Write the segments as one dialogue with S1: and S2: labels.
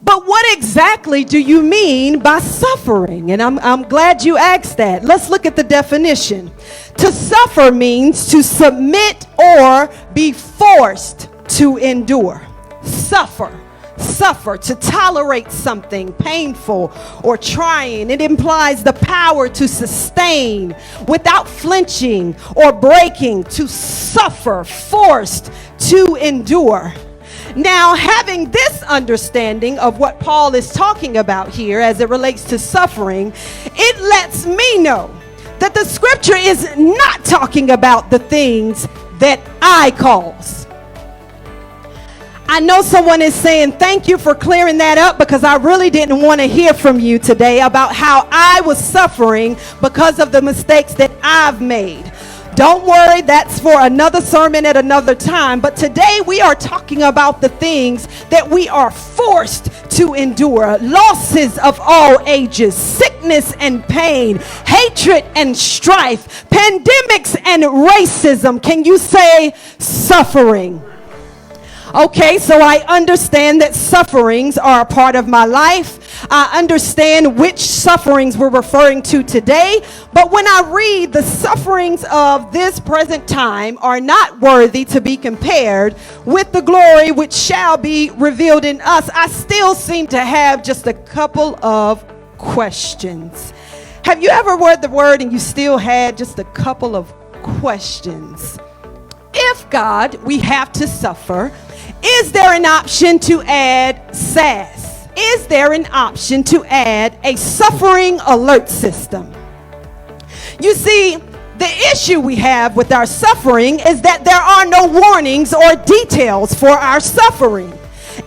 S1: But what exactly do you mean by suffering? And I'm glad you asked that. Let's look at the definition. To suffer means to submit or be forced to endure. Suffer, to tolerate something painful or trying. It implies the power to sustain without flinching or breaking. To suffer, forced to endure. Now, having this understanding of what Paul is talking about here as it relates to suffering, it lets me know that the scripture is not talking about the things that I cause. I know someone is saying, thank you for clearing that up, because I really didn't want to hear from you today about how I was suffering because of the mistakes that I've made. Don't worry, that's for another sermon at another time. But today we are talking about the things that we are forced to endure. Losses of all ages, sickness and pain, hatred and strife, pandemics and racism. Can you say suffering? Okay, so I understand that sufferings are a part of my life. I understand which sufferings we're referring to today. But when I read the sufferings of this present time are not worthy to be compared with the glory which shall be revealed in us, I still seem to have just a couple of questions. Have you ever read the word and you still had just a couple of questions? If God, we have to suffer, is there an option to add SAS? Is there an option to add a suffering alert system? You see, the issue we have with our suffering is that there are no warnings or details for our suffering.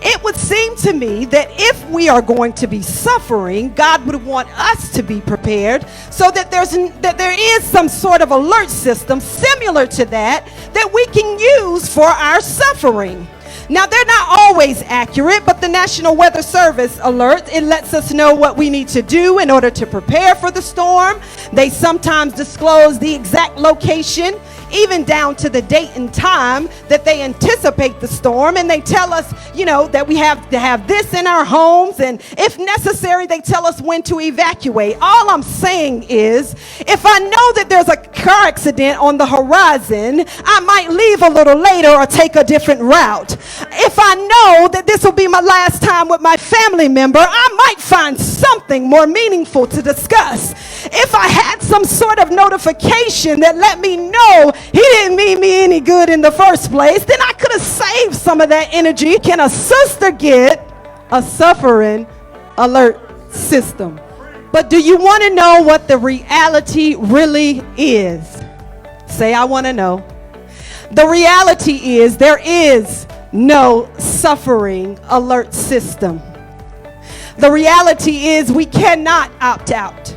S1: It would seem to me that if we are going to be suffering, God would want us to be prepared so that there is some sort of alert system similar to that we can use for our suffering. Now, they're not always accurate, but the National Weather Service alert, it lets us know what we need to do in order to prepare for the storm. They sometimes disclose the exact location, even down to the date and time that they anticipate the storm. And they tell us, that we have to have this in our homes. And if necessary, they tell us when to evacuate. All I'm saying is, if I know that there's a car accident on the horizon, I might leave a little later or take a different route. If I know that this will be my last time with my family member, I might find something more meaningful to discuss. If I had some sort of notification that let me know he didn't mean me any good in the first place, then I could have saved some of that energy. Can a sister get a suffering alert system? But do you want to know what the reality really is? Say, I want to know. The reality is there is no suffering alert system. The reality is we cannot opt out.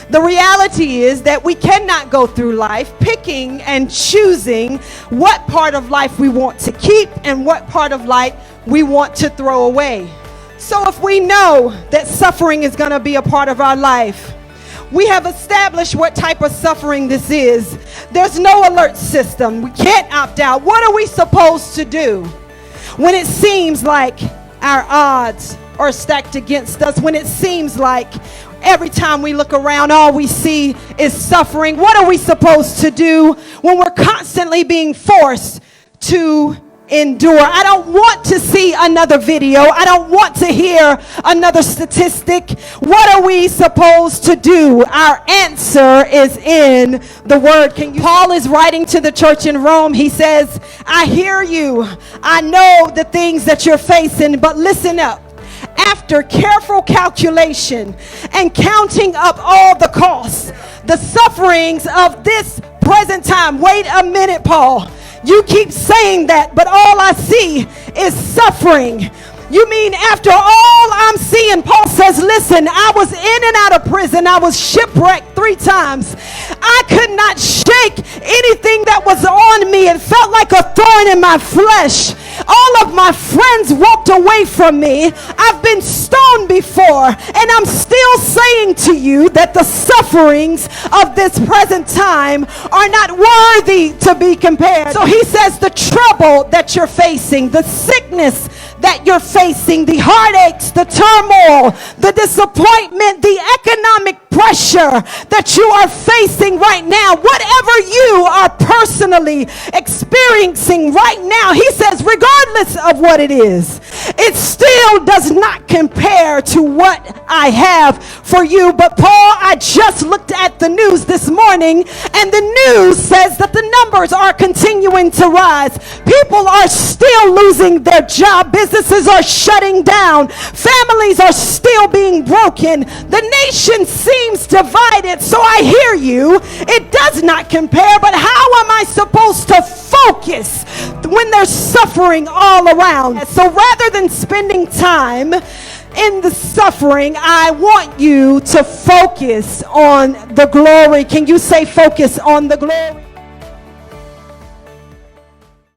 S1: The reality is that we cannot go through life picking and choosing what part of life we want to keep and what part of life we want to throw away. So if we know that suffering is going to be a part of our life, we have established what type of suffering this is. There's no alert system. We can't opt out. What are we supposed to do when it seems like our odds are stacked against us? When it seems like every time we look around, all we see is suffering? What are we supposed to do when we're constantly being forced to endure? I don't want to see another video. I don't want to hear another statistic. What are we supposed to do? Our answer is in the word. Paul is writing to the church in Rome. He says, I hear you. I know the things that you're facing, but listen up. After careful calculation and counting up all the costs, the sufferings of this present time. Wait a minute, Paul. You keep saying that, but all I see is suffering. You mean after all I'm seeing? Paul says, listen, I was in and out of prison. I was shipwrecked 3 times. I could not shake anything that was on me. It felt like a thorn in my flesh. All of my friends walked away from me. I've been stoned before, and I'm still saying to you that the sufferings of this present time are not worthy to be compared. So he says the trouble that you're facing, the sickness that you're facing, the heartaches, the turmoil, the disappointment, the economic pressure that you are facing right now, whatever you are personally experiencing right now, he says, regardless of what it is, it still does not compare to what I have for you. But Paul, I just looked at the news this morning, and the news says that the numbers are continuing to rise. People are still losing their job. Businesses are shutting down. Families are still being broken. The nation seems divided. So I hear you. It does not compare, but how am I supposed to focus when there's suffering all around? So rather than spending time in the suffering, I want you to focus on the glory. Can you say focus on the glory?